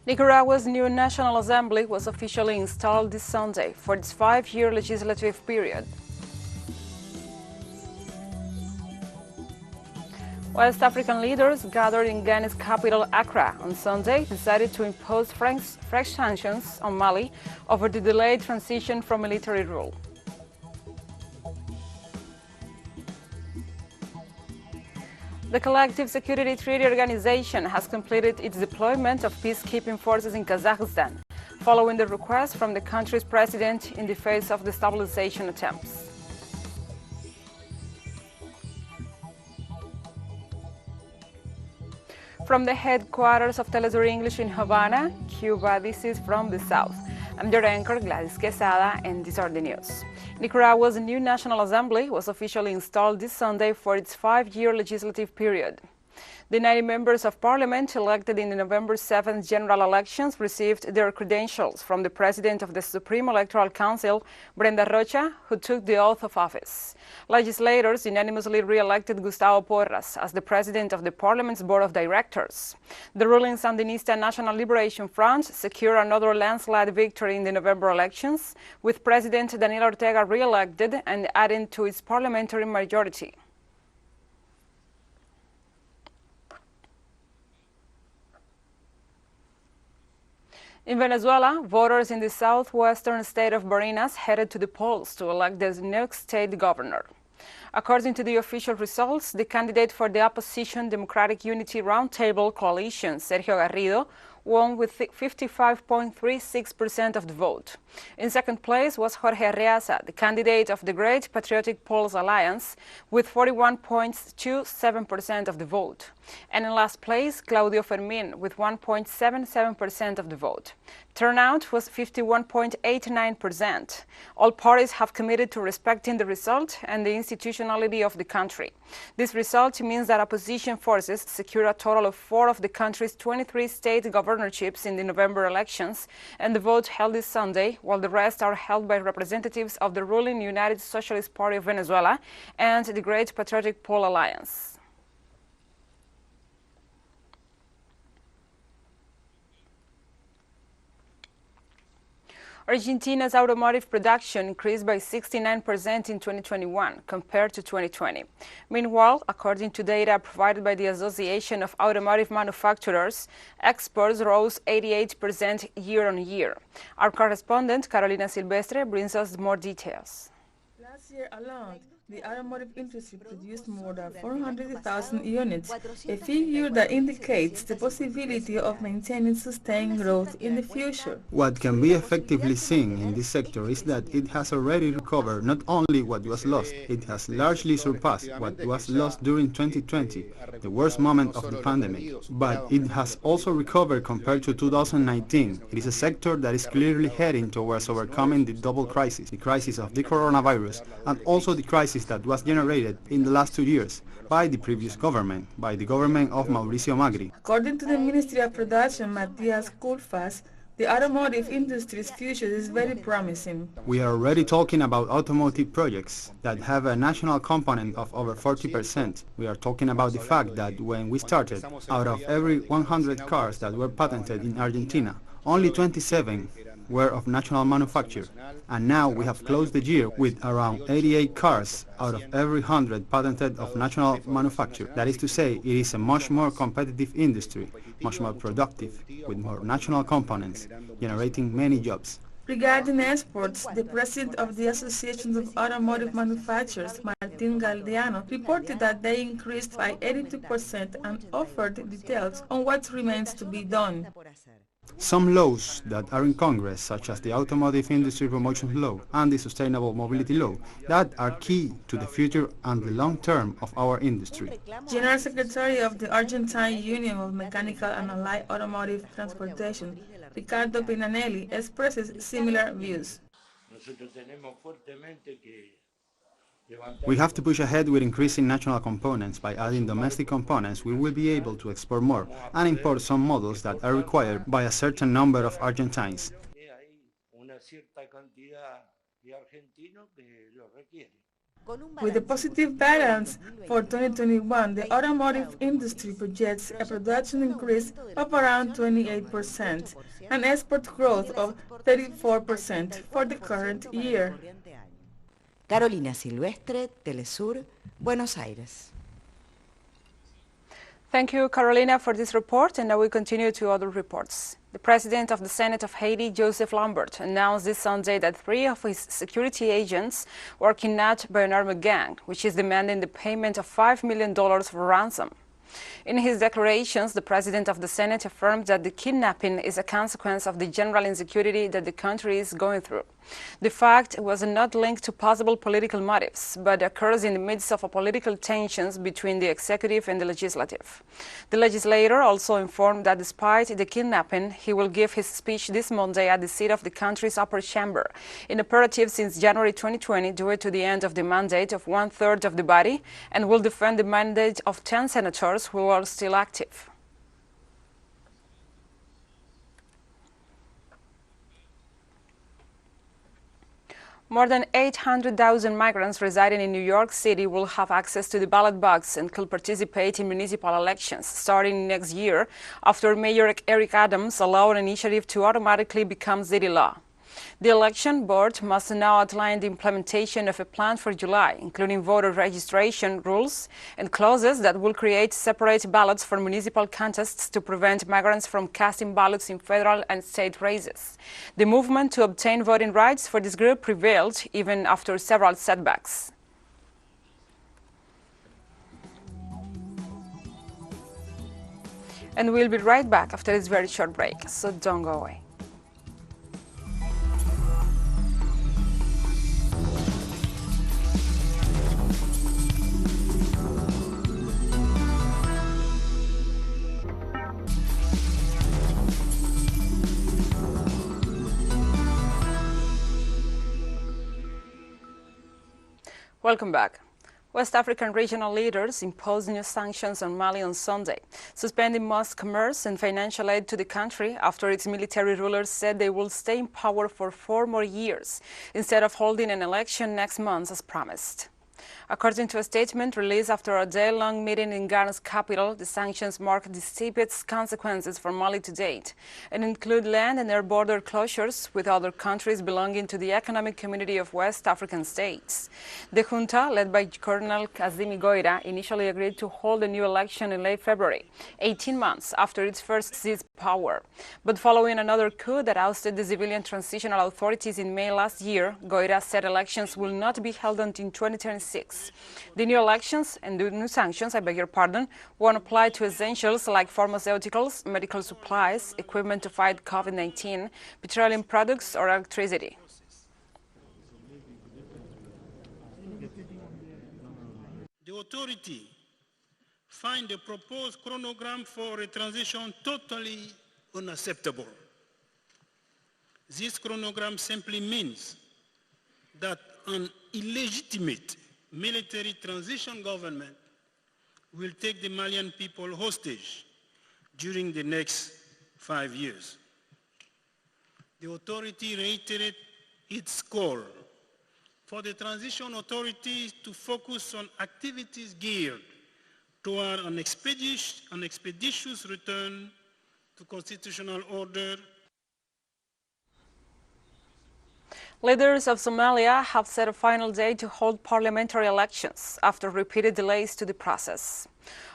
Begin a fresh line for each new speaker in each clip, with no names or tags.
Nicaragua's new National Assembly was officially installed this Sunday for its 5-year legislative period. West African leaders gathered in Ghana's capital, Accra, on Sunday decided to impose fresh sanctions on Mali over the delayed transition from military rule. The Collective Security Treaty Organization has completed its deployment of peacekeeping forces in Kazakhstan, following the request from the country's president in the face of destabilization attempts. From the headquarters of Telesur English in Havana, Cuba, this is From the South. I'm your anchor, Gladys Quesada, and these are the news. Nicaragua's new National Assembly was officially installed this Sunday for its 5-year legislative period. The 90 members of parliament elected in the November 7th general elections received their credentials from the president of the Supreme Electoral Council, Brenda Rocha, who took the oath of office. Legislators unanimously re-elected Gustavo Porras as the president of the parliament's board of directors. The ruling Sandinista National Liberation Front secured another landslide victory in the November elections, with President Daniel Ortega re-elected and adding to its parliamentary majority. In Venezuela, voters in the southwestern state of Barinas headed to the polls to elect the next state governor. According to the official results, the candidate for the opposition Democratic Unity Roundtable coalition, Sergio Garrido, won with 55.36% of the vote. In second place was Jorge Arreaza, the candidate of the Great Patriotic Polls Alliance, with 41.27% of the vote. And in last place, Claudio Fermin, with 1.77% of the vote. Turnout was 51.89%. All parties have committed to respecting the result and the institutionality of the country. This result means that opposition forces secured a total of 4 of the country's 23 state governorships in the November elections, and the vote held this Sunday, while the rest are held by representatives of the ruling United Socialist Party of Venezuela and the Great Patriotic Poll Alliance. Argentina's automotive production increased by 69% in 2021 compared to 2020. Meanwhile, according to data provided by the Association of Automotive Manufacturers, exports rose 88% year-on-year. Our correspondent, Carolina Silvestre, brings us more details.
Last year alone, the automotive industry produced more than 400,000 units, a figure that indicates the possibility of maintaining sustained growth in the future.
What can be effectively seen in this sector is that it has already recovered not only what was lost, it has largely surpassed what was lost during 2020, the worst moment of the pandemic, but it has also recovered compared to 2019. It is a sector that is clearly heading towards overcoming the double crisis, the crisis of the coronavirus and also the crisis that was generated in the last 2 years by the previous government, by the government of Mauricio Macri.
According to the Ministry of Production, Matias Culfas, the automotive industry's future is very promising.
We are already talking about automotive projects that have a national component of over 40%. We are talking about the fact that when we started, out of every 100 cars that were patented in Argentina, only 27 were of national manufacture, and now we have closed the year with around 88 cars out of every 100 patented of national manufacture. That is to say, it is a much more competitive industry, much more productive, with more national components, generating many jobs.
Regarding exports, the president of the Association of Automotive Manufacturers, Martin Galdeano, reported that they increased by 82% and offered details on what remains to be done.
Some laws that are in Congress, such as the Automotive Industry Promotion Law and the Sustainable Mobility Law, that are key to the future and the long term of our industry.
General Secretary of the Argentine Union of Mechanical and Allied Automotive Transportation, Ricardo Pinanelli, expresses similar views.
We have to push ahead with increasing national components. By adding domestic components, we will be able to export more and import some models that are required by a certain number of Argentines.
With a positive balance for 2021, the automotive industry projects a production increase of around 28% and export growth of 34% for the current year.
Carolina Silvestre, Telesur, Buenos Aires.
Thank you, Carolina, for this report, and now we continue to other reports. The President of the Senate of Haiti, Joseph Lambert, announced this Sunday that 3 of his security agents were kidnapped by an armed gang, which is demanding the payment of $5 million for ransom. In his declarations, the President of the Senate affirmed that the kidnapping is a consequence of the general insecurity that the country is going through. The fact was not linked to possible political motives, but occurs in the midst of political tensions between the executive and the legislative. The legislator also informed that despite the kidnapping, he will give his speech this Monday at the seat of the country's upper chamber, inoperative since January 2020 due to the end of the mandate of 1/3 of the body, and will defend the mandate of 10 senators who are still active. More than 800,000 migrants residing in New York City will have access to the ballot box and could participate in municipal elections starting next year after Mayor Eric Adams allowed an initiative to automatically become city law. The election board must now outline the implementation of a plan for July, including voter registration rules and clauses that will create separate ballots for municipal contests to prevent migrants from casting ballots in federal and state races. The movement to obtain voting rights for this group prevailed even after several setbacks. And we'll be right back after this very short break, so don't go away. Welcome back. West African regional leaders imposed new sanctions on Mali on Sunday, suspending most commerce and financial aid to the country after its military rulers said they will stay in power for 4 more years instead of holding an election next month as promised. According to a statement released after a day-long meeting in Ghana's capital, the sanctions mark the steepest consequences for Mali to date and include land and air border closures with other countries belonging to the Economic Community of West African States. The junta, led by Colonel Kazimi Goïta, initially agreed to hold a new election in late February, 18 months after its first seized power. But following another coup that ousted the civilian transitional authorities in May last year, Goïta said elections will not be held until 2026. The new elections and the new sanctions, won't apply to essentials like pharmaceuticals, medical supplies, equipment to fight COVID-19, petroleum products, or electricity.
The authority find the proposed chronogram for a transition totally unacceptable. This chronogram simply means that an illegitimate military transition government will take the Malian people hostage during the next 5 years. The authority reiterated its call for the transition authority to focus on activities geared toward an expeditious return to constitutional order.
Leaders of Somalia have set a final date to hold parliamentary elections after repeated delays to the process.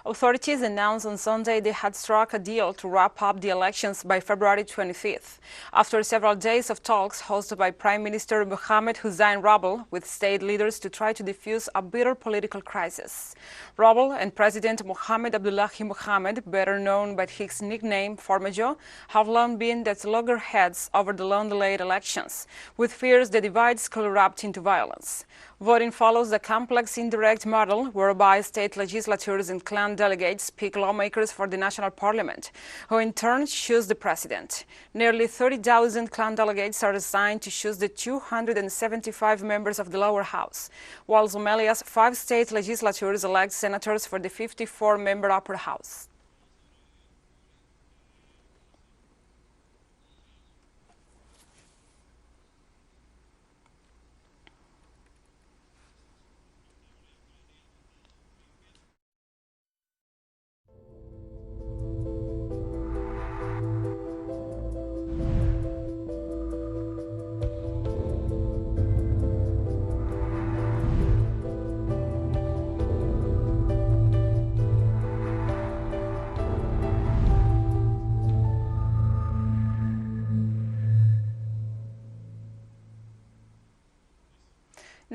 Authorities announced on Sunday they had struck a deal to wrap up the elections by February 25th, after several days of talks hosted by Prime Minister Mohamed Hussein Rabel with state leaders to try to defuse a bitter political crisis. Rabel and President Mohamed Abdullahi Mohamed, better known by his nickname Farmajo, have long been the loggerheads over the long-delayed elections, with fears the divides could erupt into violence. Voting follows the complex indirect model whereby state legislatures and clan delegates pick lawmakers for the national parliament, who in turn choose the president. Nearly 30,000 clan delegates are assigned to choose the 275 members of the lower house, while Somalia's 5 state legislatures elect senators for the 54-member upper house.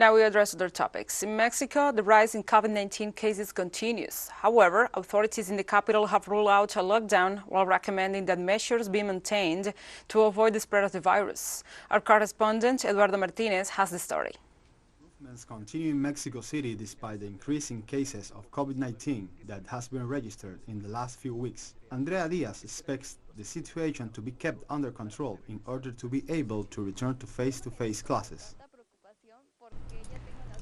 Now we address other topics. In Mexico, the rise in COVID-19 cases continues. However, authorities in the capital have ruled out a lockdown while recommending that measures be maintained to avoid the spread of the virus. Our correspondent, Eduardo Martinez, has the story.
Movements continue in Mexico City despite the increase in cases of COVID-19 that has been registered in the last few weeks. Andrea Diaz expects the situation to be kept under control in order to be able to return to face-to-face classes.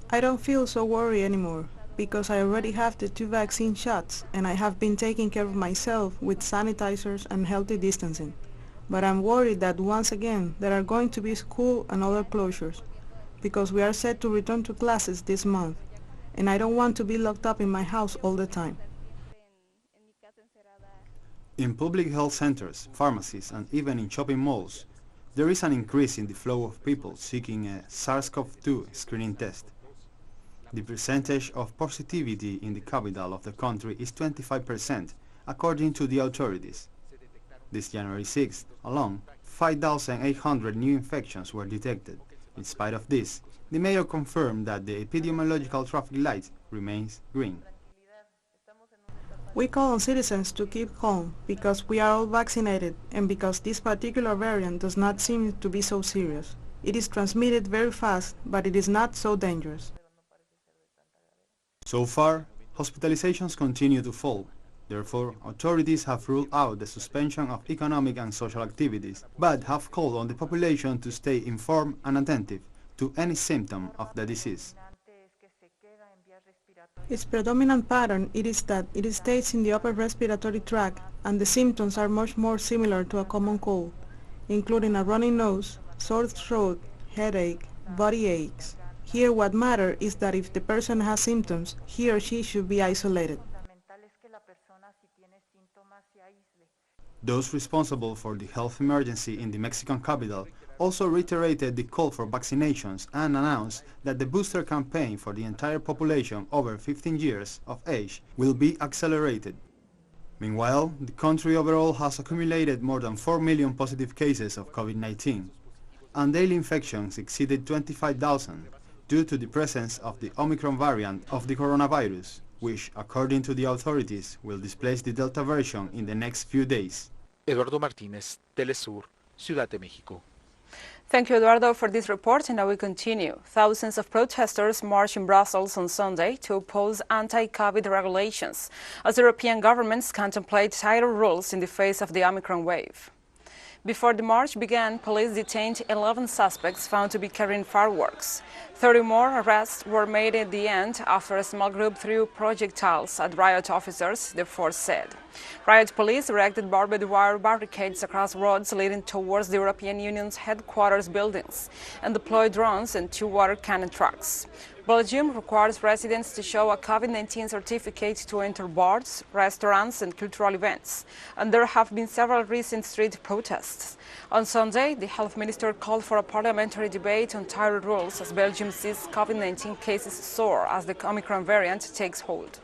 I don't feel so worried anymore because I already have the 2 vaccine shots and I have been taking care of myself with sanitizers and healthy distancing. But I'm worried that once again there are going to be school and other closures because we are set to return to classes this month and I don't want to be locked up in my house all the time.
In public health centers, pharmacies, and even in shopping malls, there is an increase in the flow of people seeking a SARS-CoV-2 screening test. The percentage of positivity in the capital of the country is 25%, according to the authorities. This January 6th alone, 5,800 new infections were detected. In spite of this, the mayor confirmed that the epidemiological traffic light remains green.
We call on citizens to keep calm because we are all vaccinated and because this particular variant does not seem to be so serious. It is transmitted very fast, but it is not so dangerous.
So far, hospitalizations continue to fall. Therefore, authorities have ruled out the suspension of economic and social activities, but have called on the population to stay informed and attentive to any symptom of the disease.
Its predominant pattern is that it stays in the upper respiratory tract and the symptoms are much more similar to a common cold, including a runny nose, sore throat, headache, body aches. Here what matters is that if the person has symptoms, he or she should be isolated.
Those responsible for the health emergency in the Mexican capital also reiterated the call for vaccinations and announced that the booster campaign for the entire population over 15 years of age will be accelerated. Meanwhile, the country overall has accumulated more than 4 million positive cases of COVID-19, and daily infections exceeded 25,000 due to the presence of the Omicron variant of the coronavirus, which, according to the authorities, will displace the Delta version in the next few days.
Eduardo Martínez, Telesur, Ciudad de México.
Thank you, Eduardo, for this report, and now we continue. Thousands of protesters marched in Brussels on Sunday to oppose anti-COVID regulations, as European governments contemplate tighter rules in the face of the Omicron wave. Before the march began, police detained 11 suspects found to be carrying fireworks. 30 more arrests were made at the end after a small group threw projectiles at riot officers, the force said. Riot police erected barbed wire barricades across roads leading towards the European Union's headquarters buildings and deployed drones and 2 water cannon trucks. Belgium requires residents to show a COVID-19 certificate to enter bars, restaurants and cultural events, and there have been several recent street protests. On Sunday, the health minister called for a parliamentary debate on tighter rules as Belgium sees COVID-19 cases soar as the Omicron variant takes hold.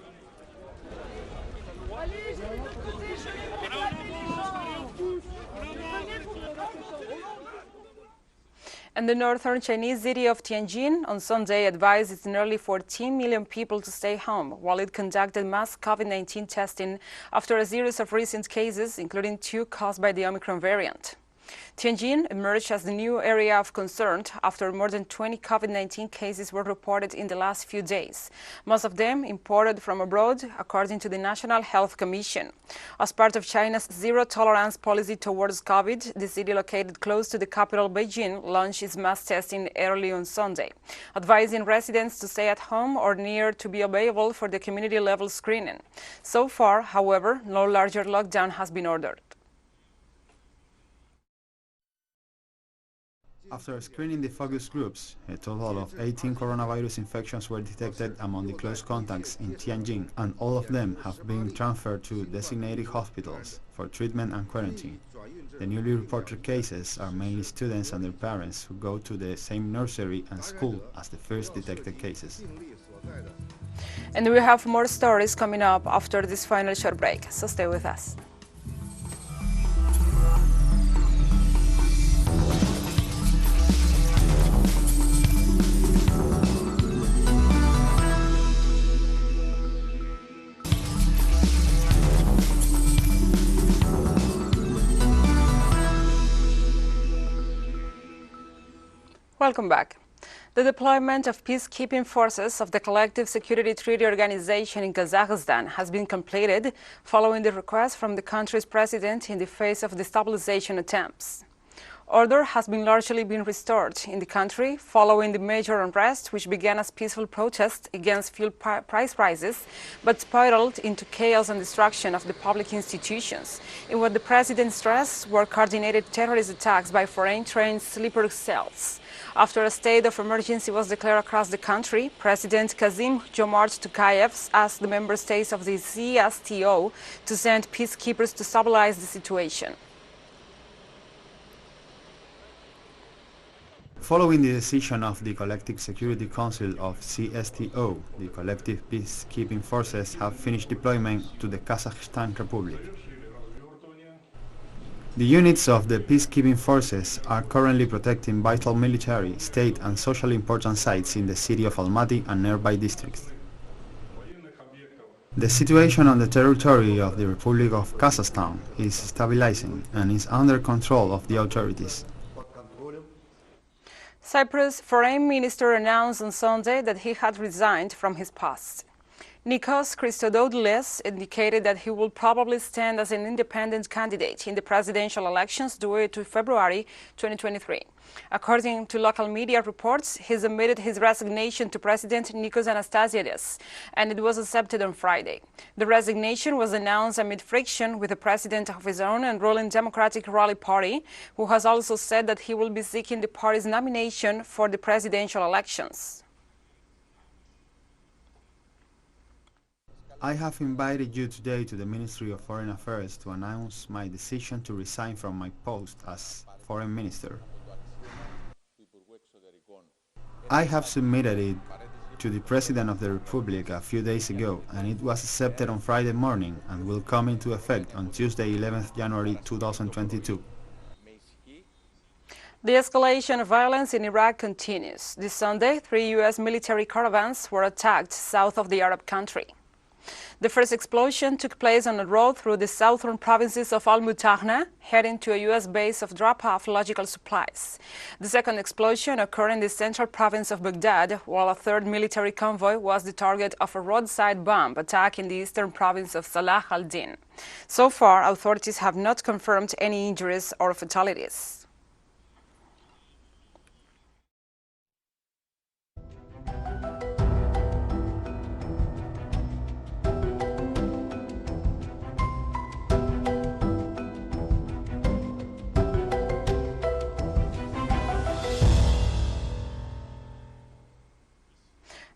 And the northern Chinese city of Tianjin on Sunday advised its nearly 14 million people to stay home while it conducted mass COVID-19 testing after a series of recent cases, including 2 caused by the Omicron variant. Tianjin emerged as the new area of concern after more than 20 COVID-19 cases were reported in the last few days, most of them imported from abroad, according to the National Health Commission. As part of China's zero-tolerance policy towards COVID, the city located close to the capital, Beijing, launched its mass testing early on Sunday, advising residents to stay at home or near to be available for the community-level screening. So far, however, no larger lockdown has been ordered.
After screening the focus groups, a total of 18 coronavirus infections were detected among the close contacts in Tianjin, and all of them have been transferred to designated hospitals for treatment and quarantine. The newly reported cases are mainly students and their parents who go to the same nursery and school as the first detected cases.
And we have more stories coming up after this final short break, so stay with us. Welcome back. The deployment of peacekeeping forces of the Collective Security Treaty Organization in Kazakhstan has been completed following the request from the country's president in the face of destabilization attempts. Order has largely been restored in the country following the major unrest, which began as peaceful protests against fuel price rises, but spiraled into chaos and destruction of the public institutions, in what the president stressed were coordinated terrorist attacks by foreign-trained sleeper cells. After a state of emergency was declared across the country, President Kazym-Jomart Tokayev asked the member states of the CSTO to send peacekeepers to stabilize the situation.
Following the decision of the Collective Security Council of CSTO, the collective peacekeeping forces have finished deployment to the Kazakhstan Republic. The units of the peacekeeping forces are currently protecting vital military, state and socially important sites in the city of Almaty and nearby districts. The situation on the territory of the Republic of Kazakhstan is stabilizing and is under control of the authorities.
Cyprus' foreign minister announced on Sunday that he had resigned from his post. Nikos Christodoulis indicated that he will probably stand as an independent candidate in the presidential elections due to February 2023. According to local media reports, he submitted his resignation to President Nikos Anastasiades, and it was accepted on Friday. The resignation was announced amid friction with the president of his own and ruling Democratic Rally Party, who has also said that he will be seeking the party's nomination for the presidential elections.
I have invited you today to the Ministry of Foreign Affairs to announce my decision to resign from my post as Foreign Minister. I have submitted it to the President of the Republic a few days ago, and it was accepted on Friday morning and will come into effect on Tuesday, 11th January 2022.
The escalation of violence in Iraq continues. This Sunday, 3 U.S. military caravans were attacked south of the Arab country. The first explosion took place on a road through the southern provinces of Al-Mutahna, heading to a U.S. base of drop-off logical supplies. The second explosion occurred in the central province of Baghdad, while a third military convoy was the target of a roadside bomb attack in the eastern province of Salah al-Din. So far, authorities have not confirmed any injuries or fatalities.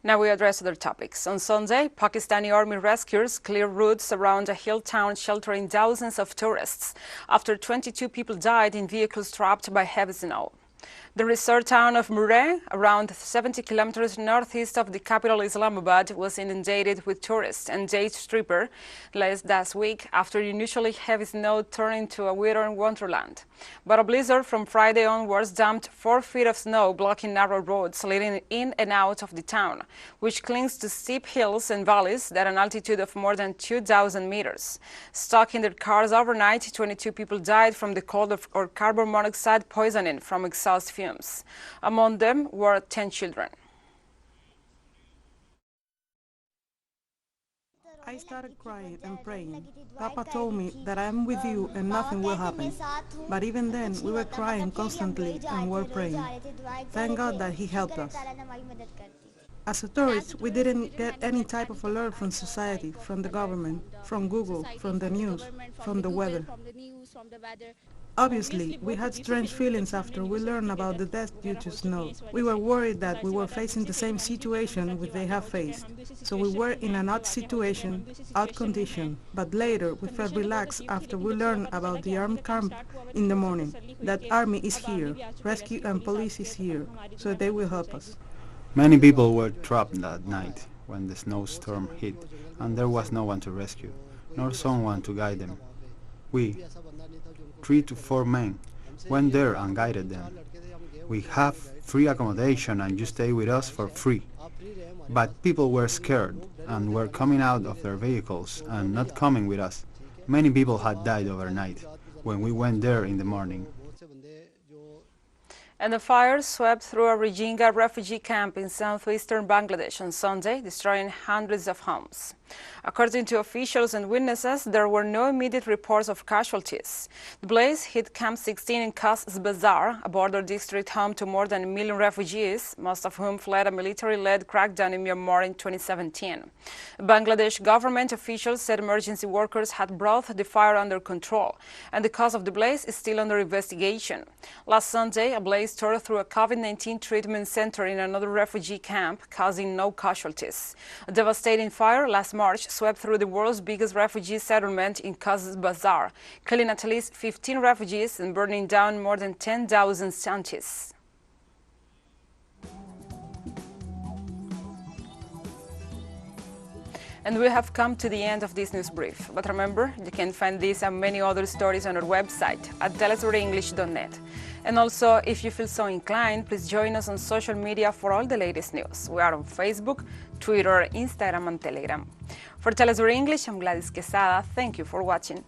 Now we address other topics. On Sunday, Pakistani army rescuers cleared routes around a hill town sheltering thousands of tourists after 22 people died in vehicles trapped by heavy snow. The resort town of Murree, around 70 kilometers northeast of the capital Islamabad, was inundated with tourists and day strippers last week after unusually heavy snow turned into a winter wonderland. But a blizzard from Friday onwards dumped 4 feet of snow, blocking narrow roads leading in and out of the town, which clings to steep hills and valleys at an altitude of more than 2,000 meters. Stuck in their cars overnight, 22 people died from the cold or carbon monoxide poisoning from exhaust fumes. Among them were 10 children.
I started crying and praying. Papa told me that I am with you and nothing will happen. But even then, we were crying constantly and were praying. Thank God that he helped us. As a tourist, we didn't get any type of alert from society, from the government, from Google, from the news, from the weather. Obviously, we had strange feelings after we learned about the death due to snow. We were worried that we were facing the same situation which they have faced. So we were in an odd situation, odd condition, but later we felt relaxed after we learned about the armed camp in the morning. That army is here, rescue and police is here, so they will help us.
Many people were trapped that night when the snowstorm hit, and there was no one to rescue, nor someone to guide them. We, 3 to 4 men, went there and guided them. We have free accommodation and you stay with us for free. But people were scared and were coming out of their vehicles and not coming with us. Many people had died overnight when we went there in the morning.
And the fire swept through a Rohingya refugee camp in southeastern Bangladesh on Sunday, destroying hundreds of homes. According to officials and witnesses, there were no immediate reports of casualties. The blaze hit Camp 16 in Cox's Bazar, a border district home to more than 1 million refugees, most of whom fled a military-led crackdown in Myanmar in 2017. Bangladesh government officials said emergency workers had brought the fire under control, and the cause of the blaze is still under investigation. Last Sunday, a blaze tore through a COVID-19 treatment center in another refugee camp, causing no casualties. A devastating fire last March swept through the world's biggest refugee settlement in Cox's Bazar, killing at least 15 refugees and burning down more than 10,000 shanties. And we have come to the end of this news brief. But remember, you can find this and many other stories on our website at telesurenglish.net. And also, if you feel so inclined, please join us on social media for all the latest news. We are on Facebook, Twitter, Instagram, and Telegram. For Telesur English, I'm Gladys Quesada. Thank you for watching.